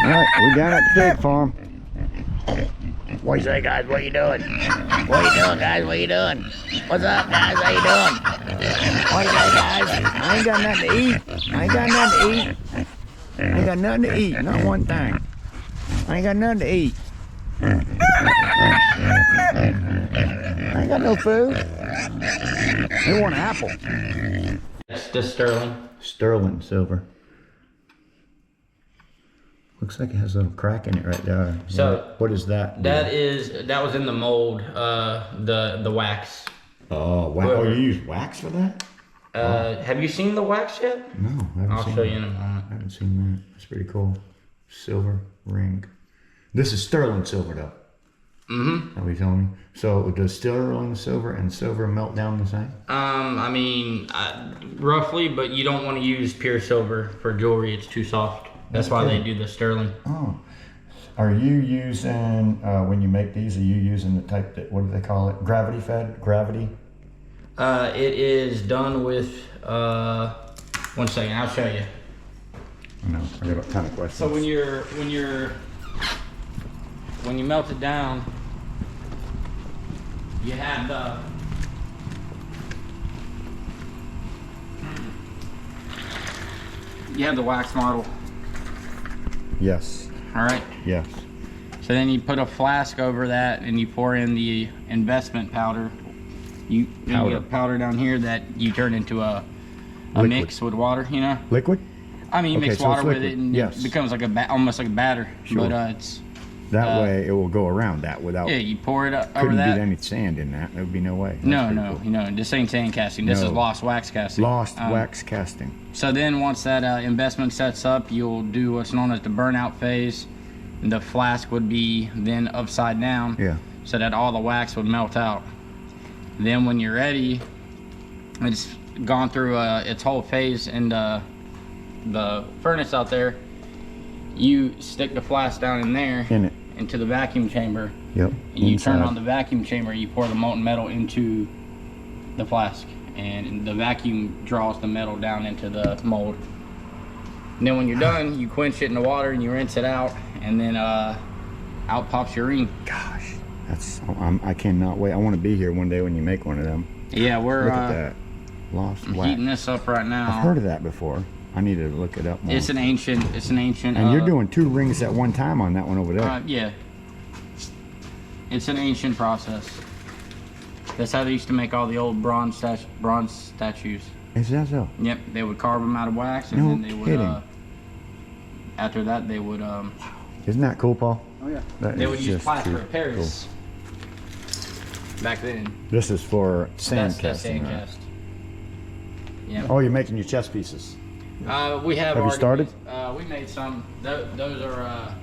Alright, we down at the pig farm. What you say, guys? What you doing? What you doing, guys? What you doing? What's up, guys? How you doing? What you say, guys? I ain't got nothing to eat. I ain't got nothing to eat. I ain't got nothing to eat. Not one thing. I ain't got nothing to eat. I ain't got no food. They want an apple. It's the sterling. Sterling silver. Looks like it has a little crack in it right there. So what is that? That was in the mold, the wax. Oh, wow. Oh, you use wax for that? Have you seen the wax yet? No, I haven't I'll seen show that. you in a moment. I haven't seen that. That's pretty cool. Silver ring. This is sterling silver though. Mm-hmm. Are you telling me? So does sterling silver and silver melt down the same? I mean, roughly, but you don't want to use pure silver for jewelry. It's too soft. That's why they do the sterling. Oh. Are you using, when you make these, are you using the type that, what do they call it? Gravity fed? Gravity? It is done with, 1 second, I'll show you. No, I got a ton of questions. So when you melt it down, you have the wax model. Yes. All right. Yes. So then you put a flask over that and you pour in the investment powder. You get powder down here that you turn into a mix with water, you know? Liquid? I mean, you mix so water it's with liquid. it and Yes. it becomes like almost like a batter. Sure. But it's... That way it will go around that without... Yeah, you pour it over couldn't that. beat any sand in that. There would be no way. No, this ain't sand casting. This is lost wax casting. Lost wax casting. So then once that investment sets up, you'll do what's known as the burnout phase. The flask would be then upside down. Yeah. So that all the wax would melt out. Then when you're ready, it's gone through its whole phase in the furnace out there. You stick the flask down in there. In it. Into the vacuum chamber. Yep. You turn on the vacuum chamber, you pour the molten metal into the flask, and the vacuum draws the metal down into the mold. And then when you're done, you quench it in the water and you rinse it out, and then out pops your ring. Gosh, I cannot wait. I want to be here one day when you make one of them. Yeah, we're look at that. Lost wax. Heating this up right now. I've heard of that before. I need to look it up more. It's an ancient. And you're doing 2 rings at one time on that one over there. Yeah. It's an ancient process. That's how they used to make all the old bronze statues. Is that so? Yep, they would carve them out of wax, and then they would. After that, they would. Isn't that cool, Paul? Oh yeah. They would use plaster of Paris. Cool. Back then. This is for sand casting. Sand cast. Yeah. Oh, you're making your chess pieces. We have. Have you started? We made some. Those are.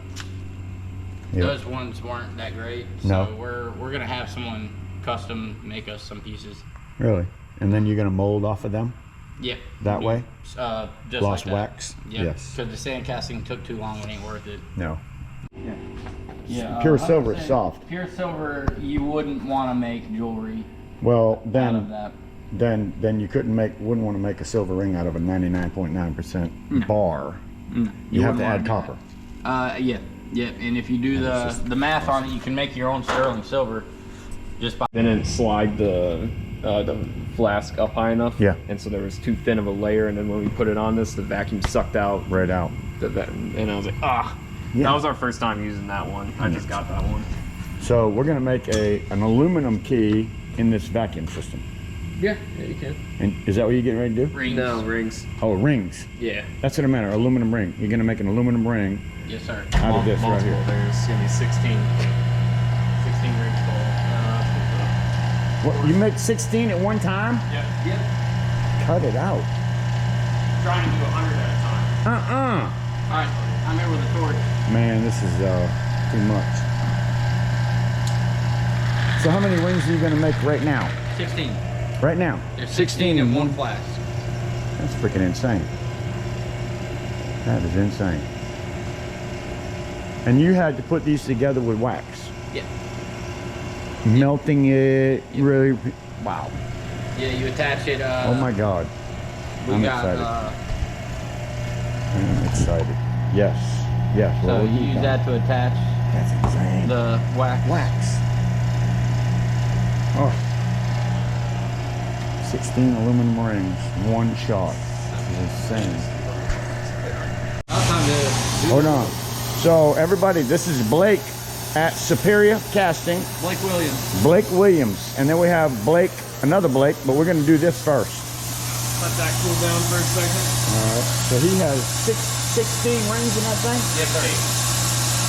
Yep. Those ones weren't that great. So no. We're gonna have someone custom make us some pieces. Really? And then you're gonna mold off of them? Yeah. That way? Just lost like wax? Yep. Yes. Because the sand casting took too long and ain't worth it. No. Yeah. Yeah. Pure silver is soft. Pure silver, you wouldn't want to make jewelry. Well, then. Out of that. Then you wouldn't want to make a silver ring out of a 99.9% bar. No. You have to add copper. Yeah. Yeah, and if you do the math on it, you can make your own sterling silver just by... Then slide the flask up high enough. Yeah. And so there was too thin of a layer, and then when we put it on this, the vacuum sucked out. Right out. And I was like, ah. Yeah. That was our first time using that one. I just got that one. So we're going to make an aluminum key in this vacuum system. Yeah, you can. And is that what you're getting ready to do? Rings. No, rings. Oh, rings. Yeah. That's what I meant, an aluminum ring. You're going to make an aluminum ring. Yes, sir. Out of this right Multiple. here. There's going to be 16 rings full. What, you make 16 at one time? Yep. Cut it out. Trying to do 100 at a time. All right, I'm here with a torch. Man, this is too much. So how many rings are you going to make right now? 16. Right now? There's 16 in one flask. That's freaking insane. That is insane. And you had to put these together with wax. Yeah. Melting it, really, wow. Yeah, you attach it. Oh my God. I'm excited. I'm excited. Yes. Yes. So well, you use that to attach That's insane. the wax. Oh. 16 aluminum rings, one shot. It's insane. Hold on. So everybody, this is Blake at Superior Casting. Blake Williams. Blake Williams. And then we have Blake, another Blake, but we're going to do this first. Let that cool down for a second. All right. So he has 16 rings in that thing? Yes, sir.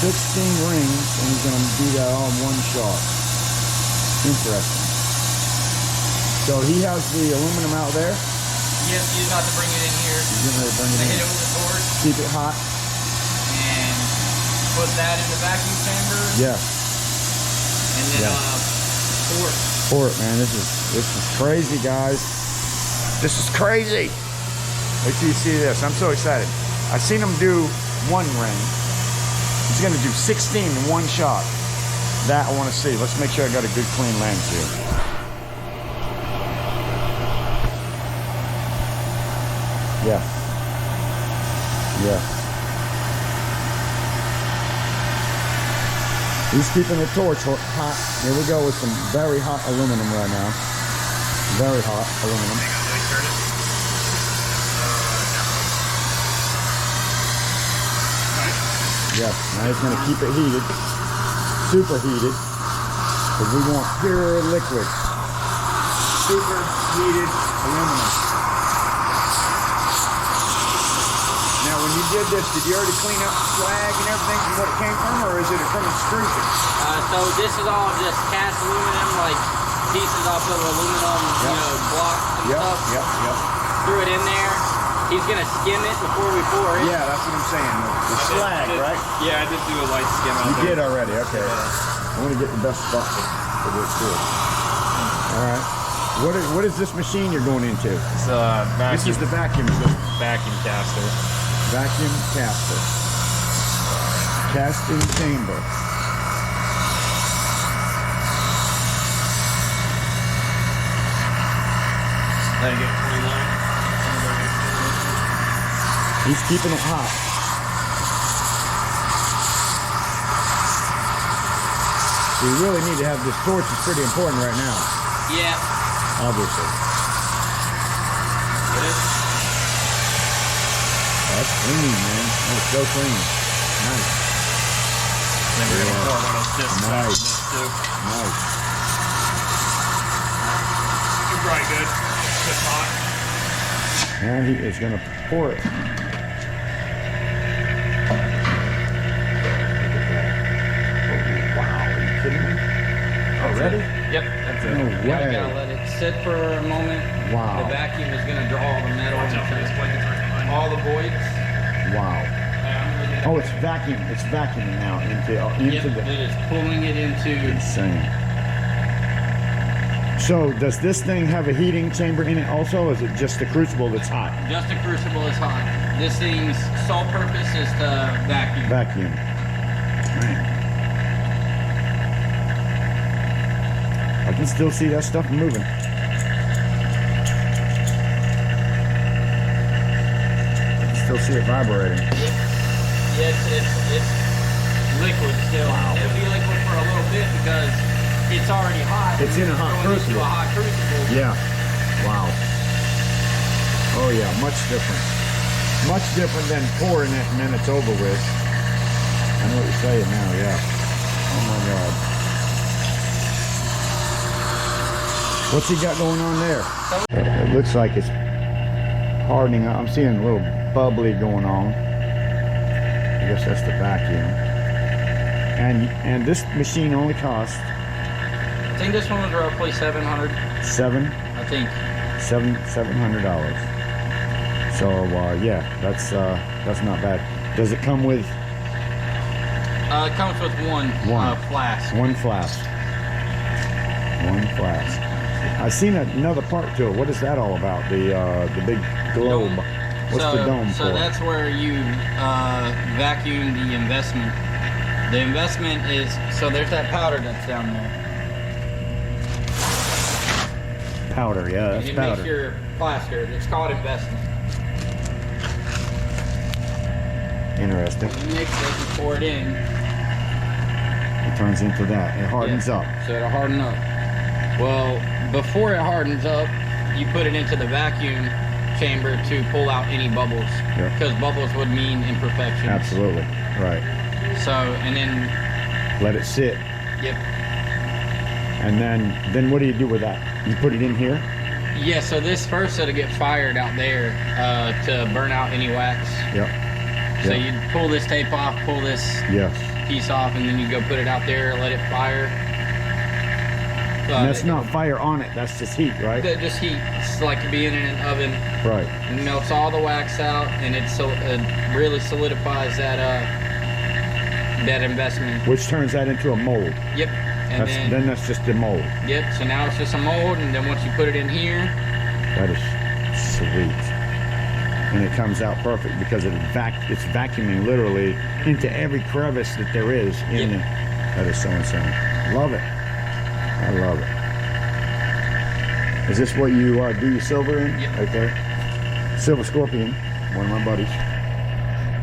16 rings, and he's going to do that all in one shot. Interesting. So he has the aluminum out there. Yes, you got to bring it in here. He's getting ready to bring it Hit in. it with the torch Keep it hot. and put that in the vacuum chamber. Yeah. And then pour it. Pour it, man. This is crazy, guys. This is crazy. Wait till you see this. I'm so excited. I've seen him do one ring. He's gonna do 16 in one shot. That I want to see. Let's make sure I got a good clean lens here. Yes. Yes. He's keeping the torch hot. Here we go with some very hot aluminum right now. Very hot aluminum. Yes, now he's going to keep it heated, super heated, because we want pure liquid. Super heated aluminum. Now, when you did this, did you already clean up the slag and everything from what it came from, or is it from extrusion? So this is all just cast aluminum, like pieces off of aluminum, Yep. blocks and stuff. Yep. Threw it in there. He's gonna skim it before we pour it. Yeah, that's what I'm saying. The slag, right? Yeah, I did do a light skim out You there. did already, okay. I want to get the best spot for this too. All right. What is this machine you're going into? It's This is the vacuum system. vacuum caster. Vacuum caster. Casting chamber. Let it get 29. He's keeping it hot. So you really need to have this torch. It's pretty important right now, Yeah. obviously. That's clean, man. That's so clean. Nice. Then we're gonna pour one of those discs after Nice. this too. Nice. You're probably good. It's hot. Now he is going to pour it. Wow, are you kidding me? Already? Yep, that's it. No Yeah, we way. gotta let it sit for a moment. Wow. The vacuum is gonna draw all the metal Watch out for this into plate that's right behind you. all the voids. Wow. Yeah, I'm gonna get Oh, it's vacuum. It's vacuuming now into Yep, the. it is pulling it into. Insane. So does this thing have a heating chamber in it also, or is it just the crucible that's hot? Just the crucible is hot. This thing's sole purpose is to vacuum. Vacuum. Man. I can still see that stuff moving. I can still see it vibrating. Yeah, it's liquid still. It'll be liquid for a little bit because it's already hot. It's in a hot Going into crucible. a hot crucible. Yeah. Wow. Oh yeah, much different. Much different than pouring it and then it's over with. I know what you're saying now, yeah. Oh my God. What's he got going on there? It looks like it's hardening up. I'm seeing a little bubbly going on. I guess that's the vacuum. And this machine only costs I think this one was roughly $700. I think. $700. So yeah, that's not bad. Does it come with It comes with one flask. one flask? One flask. I've seen another part to it. What is that all about? The big globe. What's the dome So for? that's where you vacuum the investment. The investment is, so there's that powder that's down there. Powder, yeah, that's It powder. makes your plaster. It's called investment. Interesting. Mix it and pour it in. It turns into that. It hardens up. So it'll harden up. Well, before it hardens up, you put it into the vacuum chamber to pull out any bubbles. Because bubbles would mean imperfections. Absolutely. Right. So, and then... Let it sit. Yep. And then what do you do with that? You put it in here? Yeah, so this first it'll get fired out there to burn out any wax. Yep. So you pull this tape off, pull this piece off, and then you go put it out there, let it fire. And that's not fire on it, that's just heat, right? Just heat. It's like being in an oven. Right. It melts all the wax out, and it really solidifies that that investment. Which turns that into a mold. Yep. And then that's just the mold. Yep. So now it's just a mold, and then once you put it in here, that is sweet. And it comes out perfect because it's vacuuming literally into every crevice that there is in it. That is so insane. Love it. I love it. Is this what you do your silver in? Yep. Right there? Silver Scorpion, one of my buddies.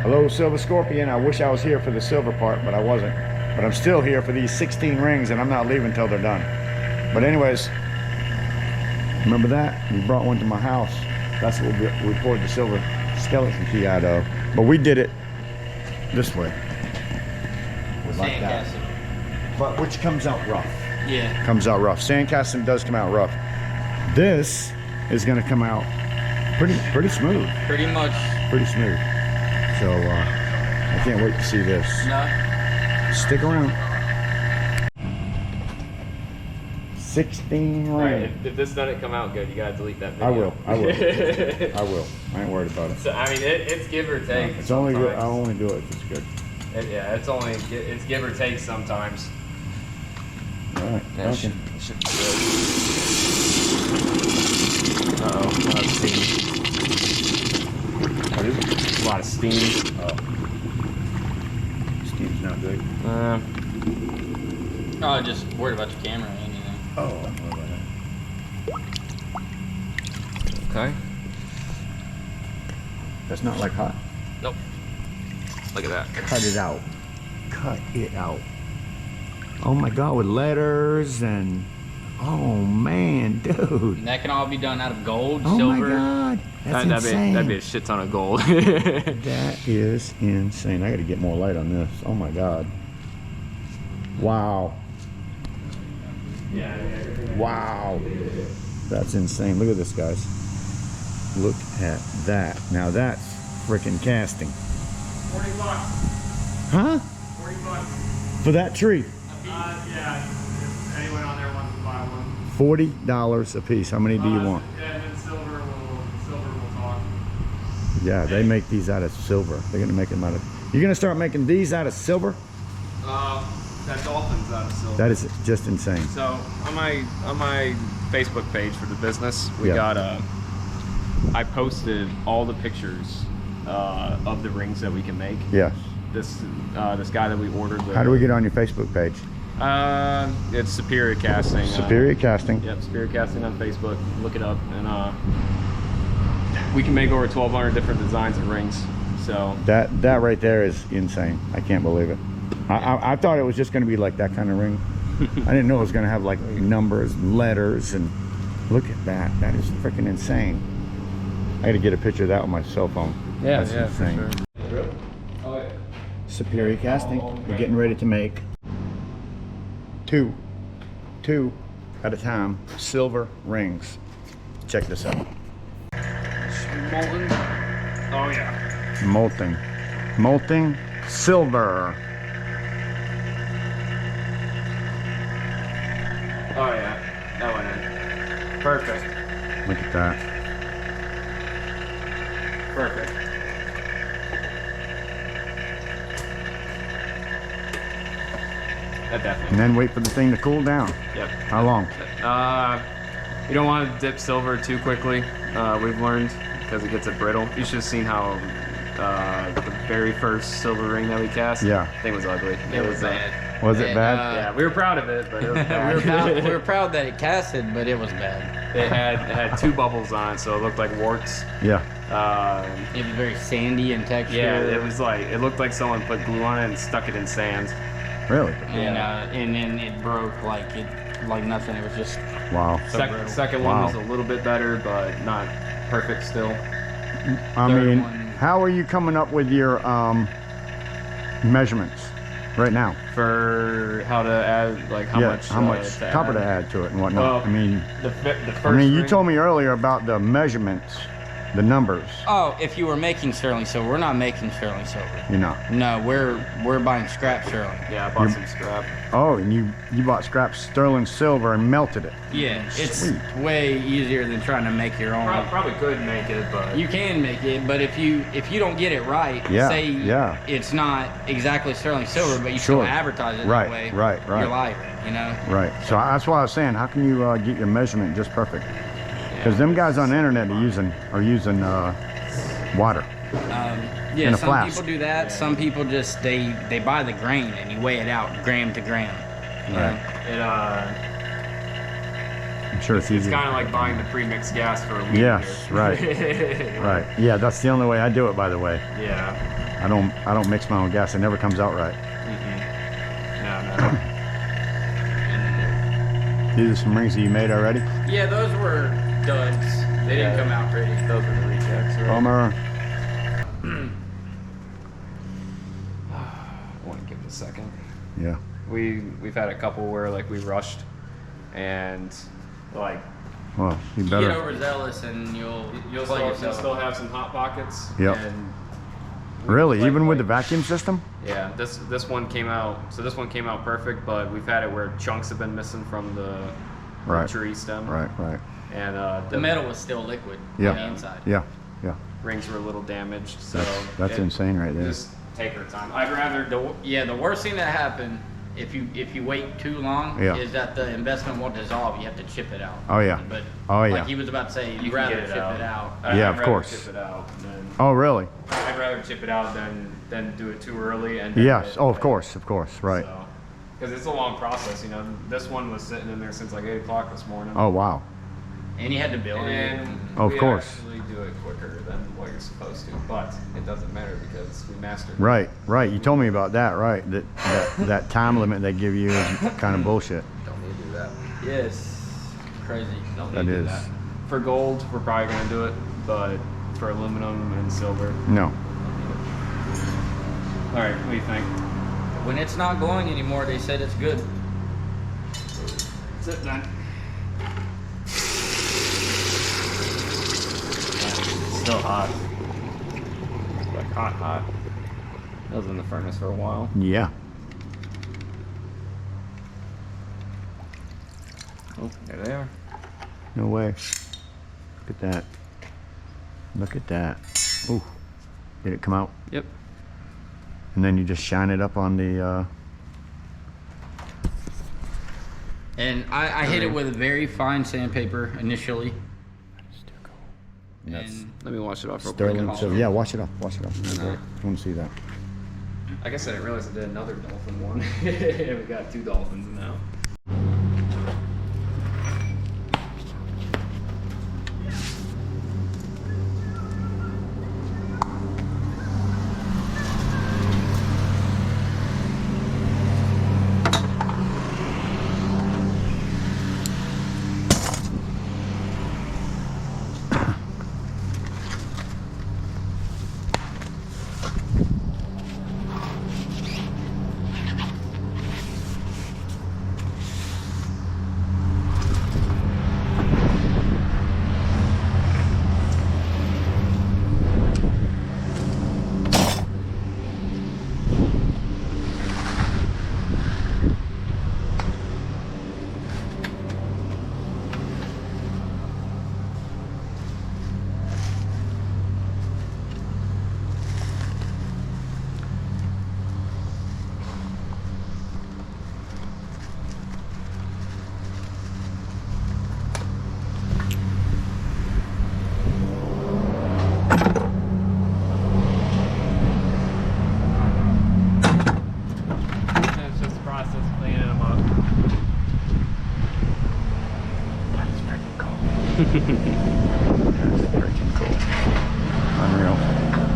Hello, Silver Scorpion. I wish I was here for the silver part, but I wasn't. But I'm still here for these 16 rings, and I'm not leaving until they're done. But anyways, remember that? We brought one to my house. That's what we poured the silver skeleton key out of. But we did it this way. Like that. But which comes out rough. Yeah. Comes out rough. Sandcasting does come out rough. This is going to come out pretty smooth. Pretty much. Pretty smooth. So I can't wait to see this. No. Stick around. 16 rings. Right, if this doesn't come out good, you gotta delete that video. I will. I will. I will. I ain't worried about it. So I mean, it's give or take. It's only good. I'll only do it if it's good. Yeah, it's give or take sometimes. All right. Yeah, Okay. should be good. Uh-oh, a lot of steam. What is it? A lot of steam. Oh. Steam's not good. Oh, just worried about your camera or anything. Oh, I'm worried about that. Okay. That's not like hot. Nope. Look at that. Cut it out. Cut it out. Oh my God, with letters and oh man, dude. And that can all be done out of gold, Oh silver. my God, that's insane. That'd be a shit ton of gold. That is insane. I got to get more light on this. Oh my God. Wow. Yeah. Wow. That's insane. Look at this, guys. Look at that. Now that's freaking casting. 40 bucks. Huh? 40 bucks. For that tree. Yeah. If anyone on there wants to buy one. $40 a piece. How many do you want? And then silver will talk. Yeah, they make these out of silver. They're gonna make them out of. You're gonna start making these out of silver? That dolphin's out of silver. That is just insane. So on my Facebook page for the business, we got I posted all the pictures of the rings that we can make. Yes. This guy that we ordered. How do we get on your Facebook page? It's Superior Casting. Superior Casting. Yep, Superior Casting on Facebook. Look it up, and we can make over 1,200 different designs of rings. So that right there is insane. I can't believe it. I thought it was just going to be like that kind of ring. I didn't know it was going to have like numbers, letters, and look at that. That is freaking insane. I got to get a picture of that on my cell phone. Yeah, that's yeah, insane. for sure. Oh, yeah. Superior Casting. We're getting ready to make two at a time silver rings. Check this out. Molten. Oh yeah. Molting silver. Oh yeah. That went in. Perfect. Look at that. Perfect. That definitely. And then wait for the thing to cool down. Yep. How long? You don't want to dip silver too quickly. We've learned because it gets it brittle. You should have seen how the very first silver ring that we cast. Yeah. Thing was ugly. It was bad. Was it And, bad? Yeah, we were proud of it, but it was bad. we were proud that it casted, but it was bad. It had two bubbles on it, so it looked like warts. Yeah. It was very sandy in texture. Yeah, it was like, it looked like someone put glue on it and stuck it in sand. Really? And then it broke like nothing. It was just Wow. Second one was a little bit better, but not perfect still. I mean, how are you coming up with your measurements right now? For how to add, like how much copper to add to it and whatnot. Well, I mean, the first you ring- told me earlier about the measurements, the numbers. Oh, if you were making sterling silver, we're not making sterling silver. You know. No, we're buying scrap sterling. Yeah, I bought some scrap. Oh, and you bought scrap sterling silver and melted it. Yeah, it's Sweet. way easier than trying to make your own. Probably could make it, but You can make it, but if you don't get it right, say it's not exactly sterling silver, but you still advertise it that way, right. you're lying, you know? Right. So that's why I was saying, how can you get your measurement just perfect? Because them guys on the internet are using water. Yeah, in a some flask. people do that. Some people just they buy the grain and you weigh it out gram to gram. you know? I'm sure it's easy. It's kind of like buying the pre-mixed gas for a week. Yes, right. Right. Yeah, that's the only way I do it, by the way. Yeah. I don't mix my own gas. It never comes out right. No. These are some rings that you made already? Yeah, those were duds. They didn't come out pretty. Those are the rejects, right? Bummer. I want to give it a second. Yeah. We've had a couple where like we rushed and like Well, you You better. get overzealous and you'll play yourself. still have some hot pockets. Yep. And Really? like- Even with the like- vacuum system? Yeah, this one came out. So this one came out perfect, but we've had it where chunks have been missing from the Right. tree stem. Right. And The metal was still liquid Yeah. on the inside. Yeah. rings were a little damaged. So That's insane right there. Just take our time. I'd rather The worst thing that happened if you wait too long is that the investment won't dissolve. You have to chip it out. Oh, yeah. But Oh, yeah. like he was about to say, you you'd can rather get chip it out. Yeah, I'd of rather course. Chip it out than, Oh, really? I'd rather chip it out than do it too early. And Yes. Oh, of course. Right. Because it's a long process, you know. This one was sitting in there since like 8 o'clock this morning. Oh, wow. And you had to build it. And Oh, of we course. actually do it quicker than what you're supposed to, but it doesn't matter because we mastered it. Right. You told me about that, right? That time limit they give you is kind of bullshit. Don't need to do that. Yes. Crazy. Don't That need to do is. that. For gold, we're probably going to do it, but for aluminum and silver, No. all right, what do you think? When it's not glowing anymore, they said it's good. That's it then. Still hot. Like hot. That was in the furnace for a while. Yeah. Oh, there they are. No way. Look at that. Ooh. Did it come out? Yep. And then you just shine it up on the. And I hit it with a very fine sandpaper initially. And Let me wash it off real Sterling quick. silver. Yeah, wash it off. I want to see that. I guess I didn't realize I did another dolphin one. We got 2 dolphins now. It's just a process of cleaning them up. That's freaking cool. That's freaking cool. Unreal.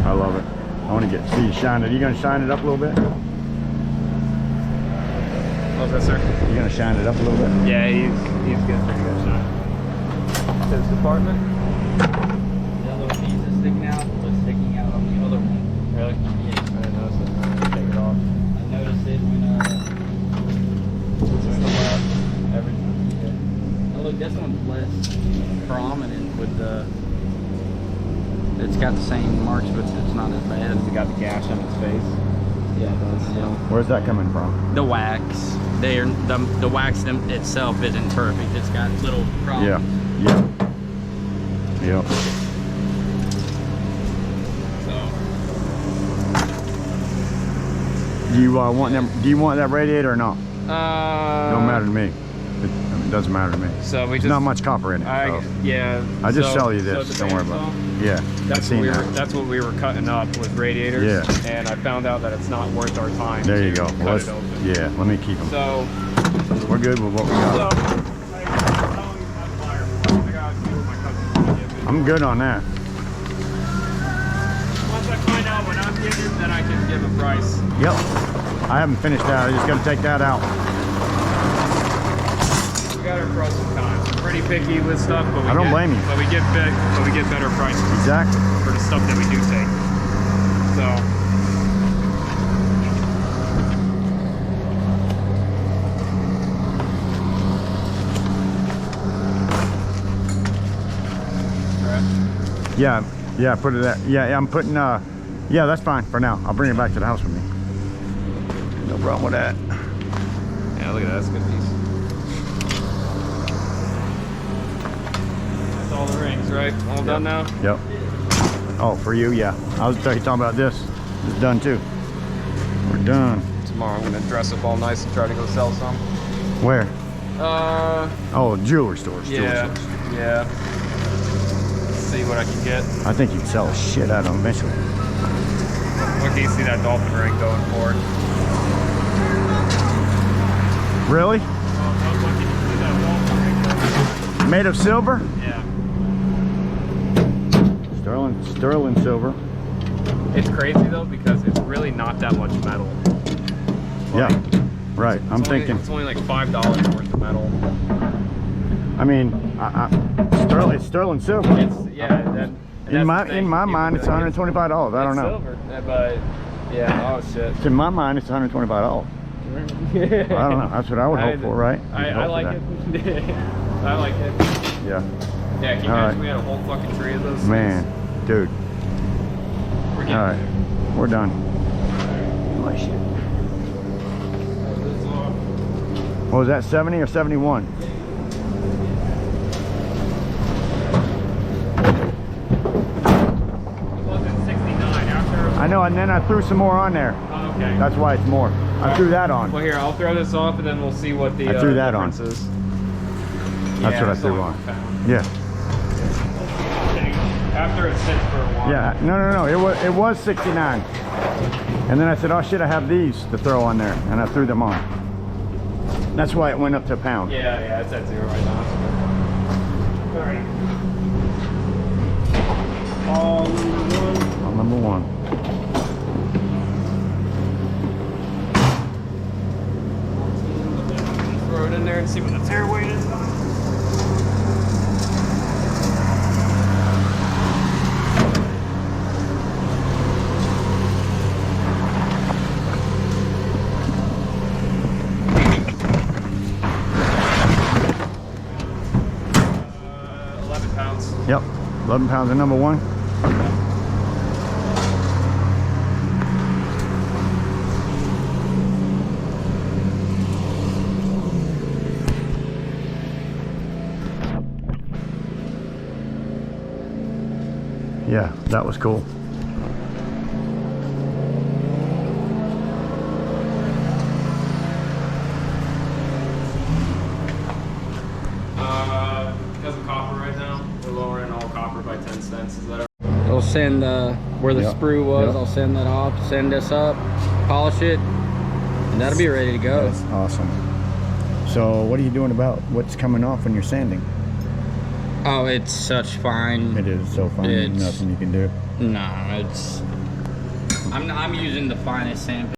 I love it. I want to see you shine it. Are you going to shine it up a little bit? What's that, sir? You going to shine it up a little bit? Yeah, he's good. Pretty good shot. This department? The little piece is sticking out, but sticking out on the other one. Really? Yeah. I didn't notice it. Take it off. I noticed it when everything. Oh look, this one's less prominent with the. It's got the same marks, but it's not as bad. Has it got the gash on its face? Yeah, it does. Yeah. Where's that coming from? The wax. The wax itself isn't perfect. It's got little problems. Yeah. So. Do you want them? Do you want that radiator or not? Don't matter to me. It doesn't matter to me. So we There's just not much copper in it. So. Yeah. I just so- sell you so this. the Don't worry about bandsaw, it. Yeah. That's what we were cutting up with radiators. Yeah. And I found out that it's not worth our time. There you to go. cut Well, it open. yeah. Let me keep them. So. We're good with what we got. I'm good on that. Once I find out what I'm getting, then I can give a price. Yep. I haven't finished that. I just got to take that out. We got our pros and cons. We're pretty picky with stuff, but I don't blame you. But we get better prices Exactly. for the stuff that we do take. So. Yeah, put it there. Yeah, I'm putting, yeah, that's fine for now. I'll bring it back to the house with me. No problem with that. Yeah, look at that. That's a good piece. That's all the rings, right? All done now? Yep. Oh, for you, yeah. I was talking about this. It's done too. We're done. Tomorrow I'm gonna dress up all nice and try to go sell some. Where? Oh, jewelry stores. Yeah. Jewelry stores. Yeah. See what I can get. I think you'd sell shit out of them eventually. What can you see that dolphin ring going for? Really? Made of silver? Yeah. Sterling silver. It's crazy though because it's really not that much metal. Like, Yeah. Right. I'm thinking. It's only like $5 worth of metal. I mean, it's sterling silver. It's In my mind, it's $125. I don't know. Silver, but yeah. Oh shit. In my mind, it's $125. I don't know. That's what I would hope for, right? I like it. I like it. Yeah. Yeah, can you imagine we had a whole fucking tree of those? Man, dude. We're All getting right, we're done. Oh shit. What was that, 70 or 71? I know, and then I threw some more on there. Oh, okay. That's why it's more. I threw that on. Well, here, I'll throw this off and then we'll see what the I threw that on. difference is. That's what I it's threw only on. a pound. Yeah. After it sits for a while. Yeah. No. It was 69. And then I said, oh shit, I have these to throw on there, and I threw them on. That's why it went up to a pound. Yeah, it's at 0 right now. All right. All Number one. Throw it in there and see what the tear weight is. Yep, 11 pounds of number one. Yeah, that was cool. Because of copper right now, we're lowering all copper by 10 cents. Is that I'll send where the Yep. sprue was. Yep. I'll send that off. Send this up, polish it, and that'll be ready to go. That's awesome. So what are you doing about what's coming off when you're sanding? Oh, it's such fine. It is so fine. It's- Nothing you can do. No, it's. I'm using the finest sandpaper.